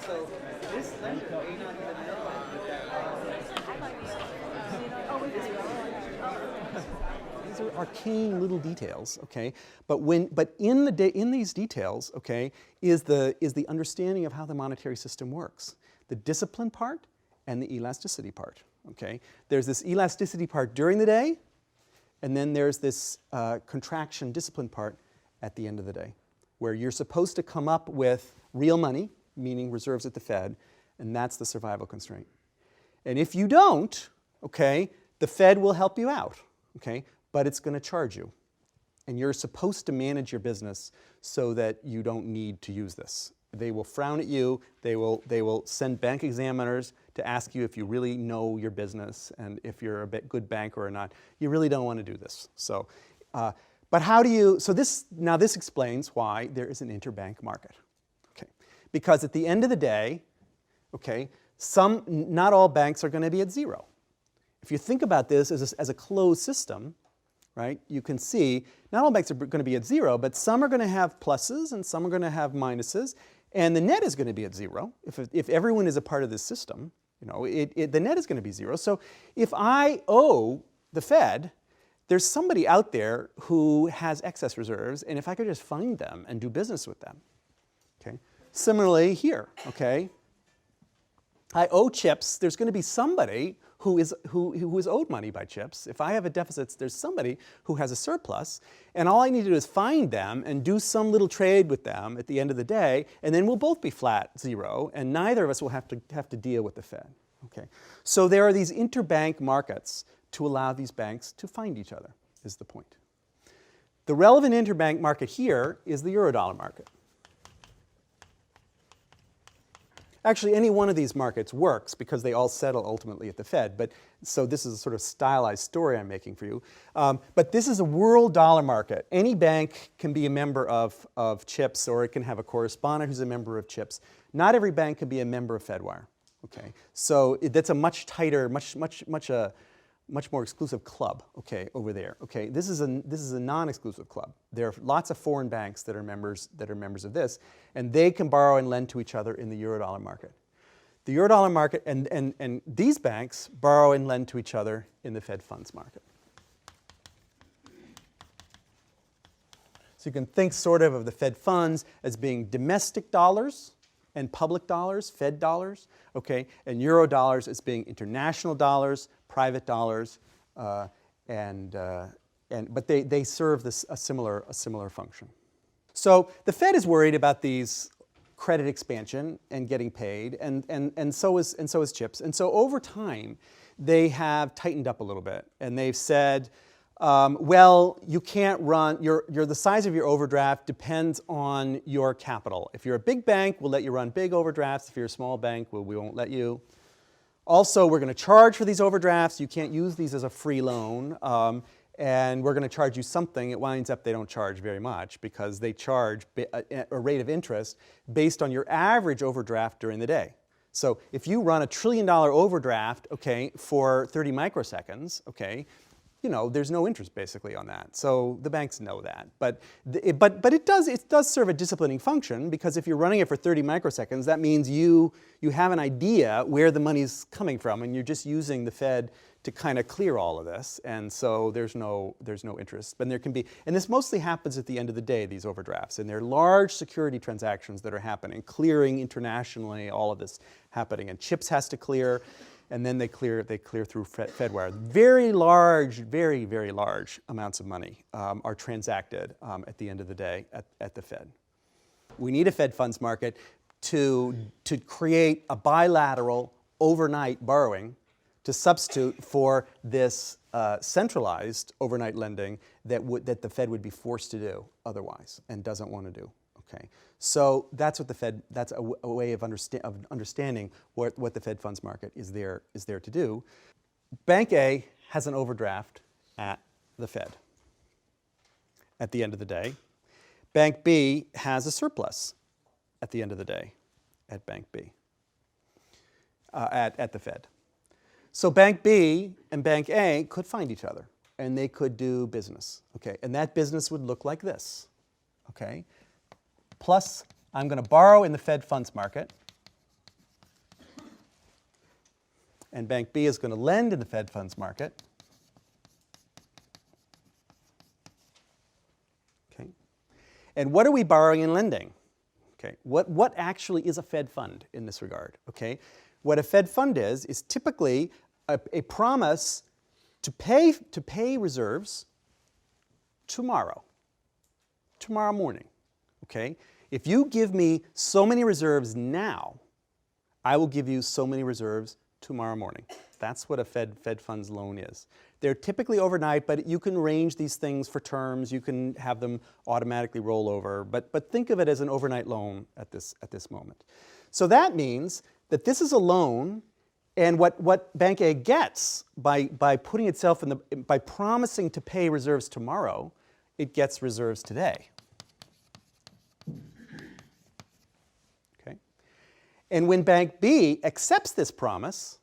So this lender may not even know that. These are arcane little details, okay? But in these details, okay, is the understanding of how the monetary system works, the discipline part and the elasticity part, okay? There's this elasticity part during the day, and then there's this contraction discipline part at the end of the day, where you're supposed to come up with real money, meaning reserves at the Fed, and that's the survival constraint. And if you don't, okay, the Fed will help you out, okay, but it's going to charge you. And you're supposed to manage your business so that you don't need to use this. They will frown at you. They will send bank examiners to ask you if you really know your business and if you're a good banker or not. You really don't want to do this. So, but how do you, so this explains why there is an interbank market. Okay. Because at the end of the day, okay, not all banks are going to be at zero. If you think about this as a closed system, right, you can see not all banks are going to be at zero, but some are going to have pluses and some are going to have minuses, and the net is going to be at zero. If everyone is a part of this system, you know, the net is going to be zero. So if I owe the Fed, there's somebody out there who has excess reserves, and if I could just find them and do business with them, okay. Similarly here, okay, I owe chips. There's going to be somebody who is owed money by chips. If I have a deficit, there's somebody who has a surplus, and all I need to do is find them and do some little trade with them at the end of the day, and then we'll both be flat zero, and neither of us will have to deal with the Fed. Okay, so there are these interbank markets to allow these banks to find each other, is the point. The relevant interbank market here is the Eurodollar market. Actually, any one of these markets works because they all settle ultimately at the Fed. But so this is a sort of stylized story I'm making for you. But this is a world dollar market. Any bank can be a member of CHIPS, or it can have a correspondent who's a member of CHIPS. Not every bank can be a member of FedWire. Okay, so that's a much tighter, much more exclusive club. Okay, over there. Okay, this is a non-exclusive club. There are lots of foreign banks that are members of this, and they can borrow and lend to each other in the Eurodollar market. The Eurodollar market and these banks borrow and lend to each other in the Fed funds market. So you can think sort of the Fed funds as being domestic dollars and public dollars, Fed dollars, okay, and Euro dollars as being international dollars, private dollars, but they serve a similar function. So the Fed is worried about these credit expansion and getting paid, and so is CHIPS. And so over time, they have tightened up a little bit, and they've said, well, you can't run, the size of your overdraft depends on your capital. If you're a big bank, we'll let you run big overdrafts. If you're a small bank, we won't let you. Also, we're going to charge for these overdrafts. You can't use these as a free loan. And we're going to charge you something. It winds up they don't charge very much because they charge a rate of interest based on your average overdraft during the day. So if you run $1 trillion overdraft, okay, for 30 microseconds, okay, you know, there's no interest basically on that. So the banks know that. But it does serve a disciplining function, because if you're running it for 30 microseconds, that means you have an idea where the money's coming from, and you're just using the Fed to kind of clear all of this. And so there's no interest. But there can be, and this mostly happens at the end of the day, these overdrafts. And they're large security transactions that are happening, clearing internationally, all of this happening. And CHIPS has to clear. And then they clear through FedWire. Very large, very, very large amounts of money are transacted at the end of the day at the Fed. We need a Fed funds market to create a bilateral overnight borrowing to substitute for this centralized overnight lending that the Fed would be forced to do otherwise and doesn't want to do. Okay, so that's what the Fed. That's a way of understanding what the Fed funds market is there to do. Bank A has an overdraft at the Fed at the end of the day. Bank B has a surplus at the end of the day at Bank B at the Fed. So Bank B and Bank A could find each other, and they could do business. Okay, and that business would look like this. Okay. Plus, I'm going to borrow in the Fed funds market, and Bank B is going to lend in the Fed funds market. Okay. And what are we borrowing and lending? Okay. What actually is a Fed fund in this regard? Okay. What a Fed fund is typically a promise to pay reserves tomorrow morning. Okay. If you give me so many reserves now, I will give you so many reserves tomorrow morning. That's what a Fed funds loan is. They're typically overnight, but you can arrange these things for terms. You can have them automatically roll over, but think of it as an overnight loan at this moment. So that means that this is a loan, and what Bank A gets by putting itself by promising to pay reserves tomorrow, it gets reserves today. Okay? And when Bank B accepts this promise,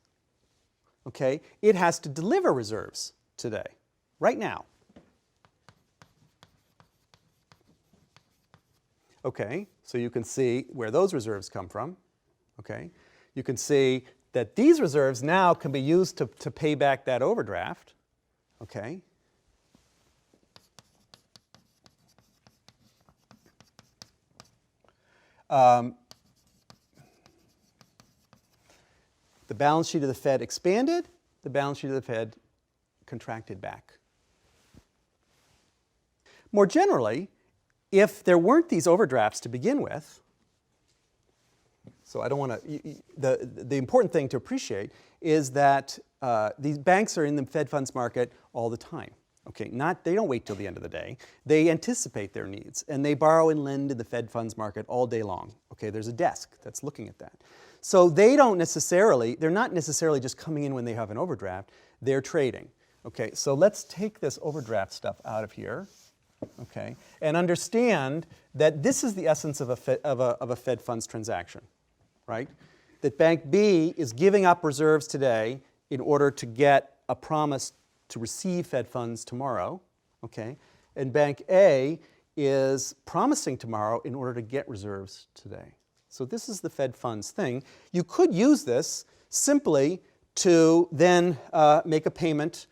okay, it has to deliver reserves today, right now. Okay, so you can see where those reserves come from. Okay, you can see that these reserves now can be used to pay back that overdraft. Okay. The balance sheet of the Fed expanded, the balance sheet of the Fed contracted back. More generally, if there weren't these overdrafts to begin with, so I don't want to, the important thing to appreciate is that these banks are in the Fed funds market all the time. Okay, they don't wait till the end of the day. They anticipate their needs, and they borrow and lend in the Fed funds market all day long. Okay, there's a desk that's looking at that. So they're not necessarily just coming in when they have an overdraft, they're trading. Okay, so let's take this overdraft stuff out of here, okay, and understand that this is the essence of a Fed funds transaction, right? That Bank B is giving up reserves today in order to get a promise to receive Fed funds tomorrow, okay, and Bank A is promising tomorrow in order to get reserves today. So this is the Fed funds thing. You could use this simply to then make a payment.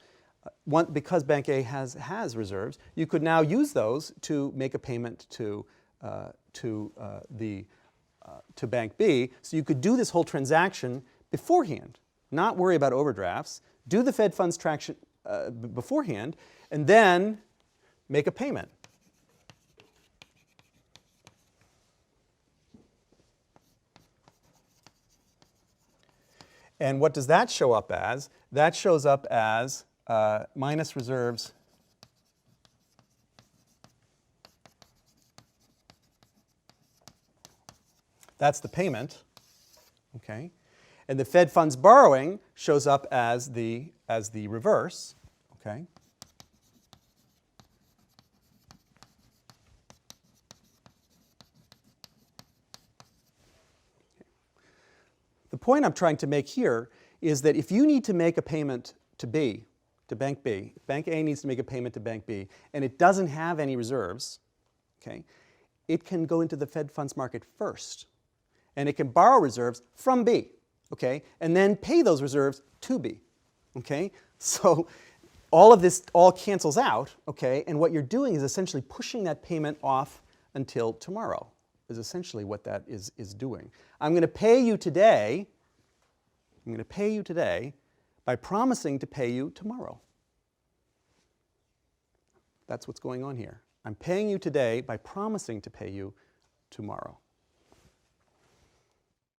Because Bank A has reserves, you could now use those to make a payment to Bank B. So you could do this whole transaction beforehand, not worry about overdrafts, do the Fed funds transaction beforehand, and then make a payment. And what does that show up as? That shows up as minus reserves that's the payment, okay? And the Fed funds borrowing shows up as the reverse, okay? The point I'm trying to make here is that if you need to make a payment to Bank B, Bank A needs to make a payment to Bank B, and it doesn't have any reserves, okay, it can go into the Fed funds market first, and it can borrow reserves from B, okay, and then pay those reserves to B, okay? So all of this all cancels out, okay, and what you're doing is essentially pushing that payment off until tomorrow, is essentially what that is doing. I'm going to pay you today, by promising to pay you tomorrow. That's what's going on here. I'm paying you today by promising to pay you tomorrow.